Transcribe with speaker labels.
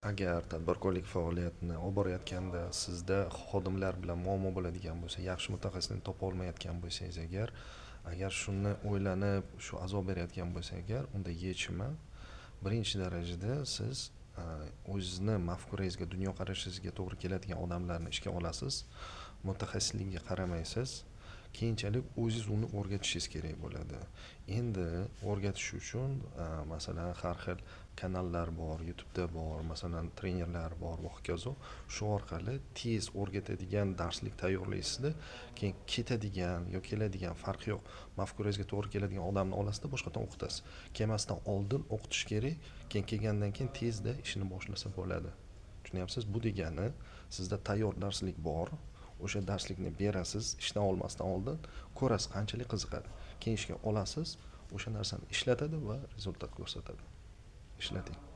Speaker 1: Agar tadbirkorlik faoliyatini olib borayotganda sizda xodimlar bilan muammo bo'ladigan bo'lsa, yaxshi mutaxassisni topa olmayotgan bo'lsangiz agar shuni o'ylanib, shu azob berayotgan bo'lsa agar, unda yechimi birinchi darajada siz o'zizni mafkurangizga, dunyoqarashingizga to'g'ri keladigan odamlarni ishga olasiz, mutaxassisligiga qaramaysiz. Keyinchalik o'zingiz uni o'rgatishingiz kerak bo'ladi. Endi o'rgatish uchun masalan har xil kanallar bor, YouTube'da bor, masalan trenerlar bor va hokazo. Shu orqali tez o'rgatadigan darslik tayyorlaysizda, keyin ketadigan yo keladigan farqi yo'q. Mafkurangizga to'g'ri keladigan odamni olasizda, boshqatdan o'qitasiz. Kelmasdan oldin o'qitish kerak, keyin kelgandan keyin tezda ishini boshlasa bo'ladi. Tushunyapsiz? Bu degani sizda tayyor darslik bor. O'sha darslikni berasiz, ishdan olmasdan oldin ko'rasiz qanchalik qiziqadi. Keyin ishga olasiz, o'sha narsani ishlatadi va rezultat ko'rsatadi. Ishlating.